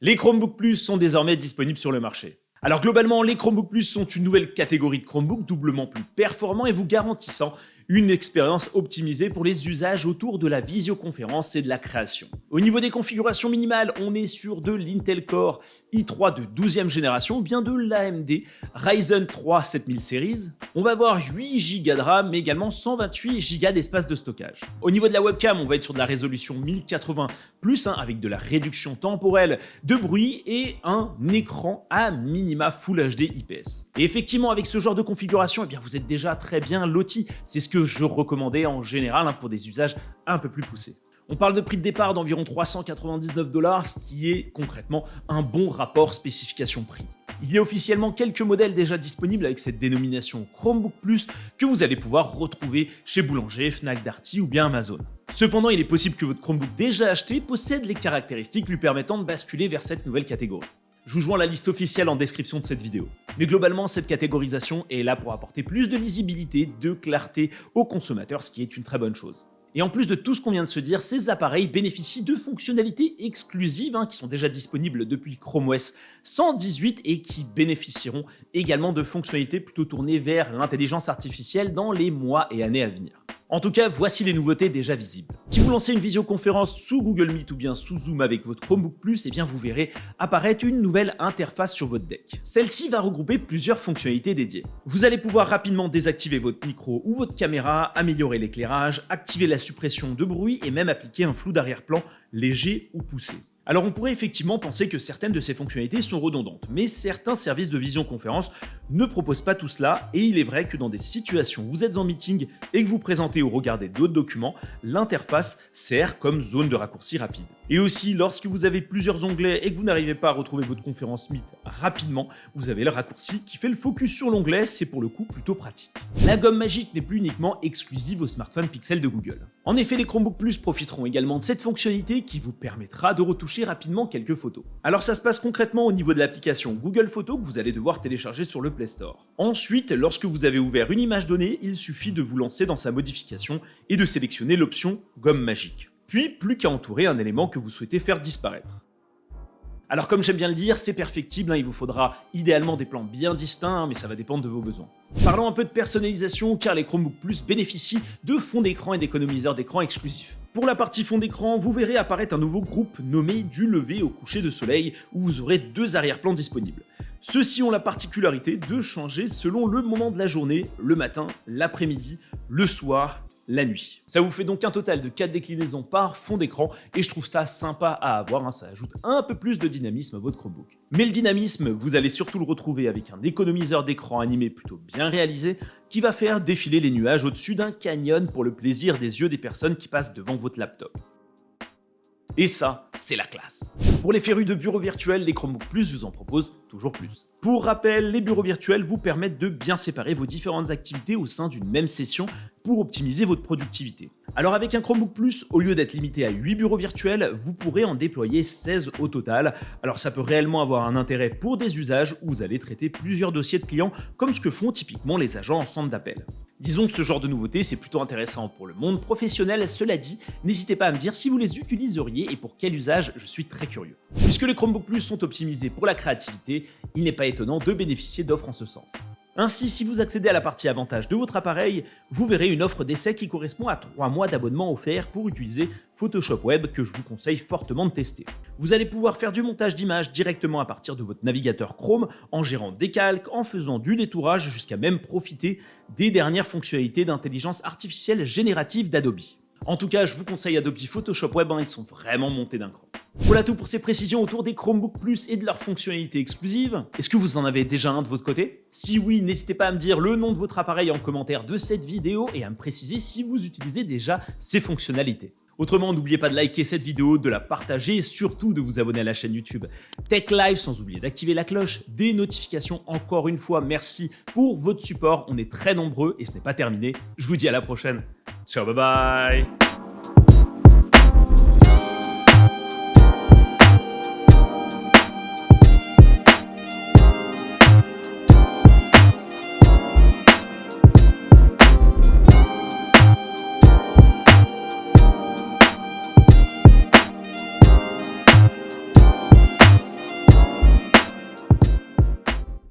Les Chromebook Plus sont désormais disponibles sur le marché. Alors globalement, les Chromebook Plus sont une nouvelle catégorie de Chromebook doublement plus performants et vous garantissant une expérience optimisée pour les usages autour de la visioconférence et de la création. Au niveau des configurations minimales, on est sur de l'Intel Core i3 de 12e génération ou bien de l'AMD Ryzen 3 7000 Series. On va avoir 8 Go de RAM mais également 128 Go d'espace de stockage. Au niveau de la webcam, on va être sur de la résolution 1080+, avec de la réduction temporelle de bruit et un écran à minima Full HD IPS. Et effectivement, avec ce genre de configuration, eh bien, vous êtes déjà très bien loti. C'est ce que je recommandais en général pour des usages un peu plus poussés. On parle de prix de départ d'environ $399, ce qui est concrètement un bon rapport spécification-prix. Il y a officiellement quelques modèles déjà disponibles avec cette dénomination Chromebook Plus que vous allez pouvoir retrouver chez Boulanger, Fnac Darty ou bien Amazon. Cependant, il est possible que votre Chromebook déjà acheté possède les caractéristiques lui permettant de basculer vers cette nouvelle catégorie. Je vous joins la liste officielle en description de cette vidéo. Mais globalement, cette catégorisation est là pour apporter plus de lisibilité, de clarté aux consommateurs, ce qui est une très bonne chose. Et en plus de tout ce qu'on vient de se dire, ces appareils bénéficient de fonctionnalités exclusives qui sont déjà disponibles depuis Chrome OS 118 et qui bénéficieront également de fonctionnalités plutôt tournées vers l'intelligence artificielle dans les mois et années à venir. En tout cas, voici les nouveautés déjà visibles. Si vous lancez une visioconférence sous Google Meet ou bien sous Zoom avec votre Chromebook Plus, eh bien vous verrez apparaître une nouvelle interface sur votre deck. Celle-ci va regrouper plusieurs fonctionnalités dédiées. Vous allez pouvoir rapidement désactiver votre micro ou votre caméra, améliorer l'éclairage, activer la suppression de bruit et même appliquer un flou d'arrière-plan léger ou poussé. Alors on pourrait effectivement penser que certaines de ces fonctionnalités sont redondantes, mais certains services de visioconférence ne proposent pas tout cela et il est vrai que dans des situations où vous êtes en meeting et que vous présentez ou regardez d'autres documents, l'interface sert comme zone de raccourci rapide. Et aussi, lorsque vous avez plusieurs onglets et que vous n'arrivez pas à retrouver votre conférence Meet rapidement, vous avez le raccourci qui fait le focus sur l'onglet, c'est pour le coup plutôt pratique. La gomme magique n'est plus uniquement exclusive aux smartphones Pixel de Google. En effet, les Chromebook Plus profiteront également de cette fonctionnalité qui vous permettra de retoucher rapidement quelques photos. Alors ça se passe concrètement au niveau de l'application Google Photos que vous allez devoir télécharger sur le Play Store. Ensuite, lorsque vous avez ouvert une image donnée, il suffit de vous lancer dans sa modification et de sélectionner l'option gomme magique. Puis, plus qu'à entourer un élément que vous souhaitez faire disparaître. Alors comme j'aime bien le dire, c'est perfectible, il vous faudra idéalement des plans bien distincts, mais ça va dépendre de vos besoins. Parlons un peu de personnalisation, car les Chromebook Plus bénéficient de fonds d'écran et d'économiseurs d'écran exclusifs. Pour la partie fond d'écran, vous verrez apparaître un nouveau groupe nommé du lever au coucher de soleil, où vous aurez deux arrière-plans disponibles. Ceux-ci ont la particularité de changer selon le moment de la journée, le matin, l'après-midi, le soir, la nuit. Ça vous fait donc un total de 4 déclinaisons par fond d'écran et je trouve ça sympa à avoir, ça ajoute un peu plus de dynamisme à votre Chromebook. Mais le dynamisme, vous allez surtout le retrouver avec un économiseur d'écran animé plutôt bien réalisé qui va faire défiler les nuages au-dessus d'un canyon pour le plaisir des yeux des personnes qui passent devant votre laptop. Et ça, c'est la classe. Pour les férus de bureaux virtuels, les Chromebook Plus vous en proposent toujours plus. Pour rappel, les bureaux virtuels vous permettent de bien séparer vos différentes activités au sein d'une même session pour optimiser votre productivité. Alors avec un Chromebook Plus, au lieu d'être limité à 8 bureaux virtuels, vous pourrez en déployer 16 au total. Alors ça peut réellement avoir un intérêt pour des usages où vous allez traiter plusieurs dossiers de clients comme ce que font typiquement les agents en centre d'appel. Disons que ce genre de nouveauté, c'est plutôt intéressant pour le monde professionnel, cela dit, n'hésitez pas à me dire si vous les utiliseriez et pour quel usage, je suis très curieux. Puisque les Chromebook Plus sont optimisés pour la créativité, il n'est pas étonnant de bénéficier d'offres en ce sens. Ainsi, si vous accédez à la partie avantage de votre appareil, vous verrez une offre d'essai qui correspond à 3 mois d'abonnement offert pour utiliser Photoshop Web que je vous conseille fortement de tester. Vous allez pouvoir faire du montage d'images directement à partir de votre navigateur Chrome en gérant des calques, en faisant du détourage jusqu'à même profiter des dernières fonctionnalités d'intelligence artificielle générative d'Adobe. En tout cas, je vous conseille Adobe Photoshop Web, ils sont vraiment montés d'un cran. Voilà tout pour ces précisions autour des Chromebook Plus et de leurs fonctionnalités exclusives. Est-ce que vous en avez déjà un de votre côté? Si oui, n'hésitez pas à me dire le nom de votre appareil en commentaire de cette vidéo et à me préciser si vous utilisez déjà ces fonctionnalités. Autrement, n'oubliez pas de liker cette vidéo, de la partager et surtout de vous abonner à la chaîne YouTube Tech Live sans oublier d'activer la cloche des notifications. Encore une fois, merci pour votre support, on est très nombreux et ce n'est pas terminé. Je vous dis à la prochaine. Ciao, bye bye.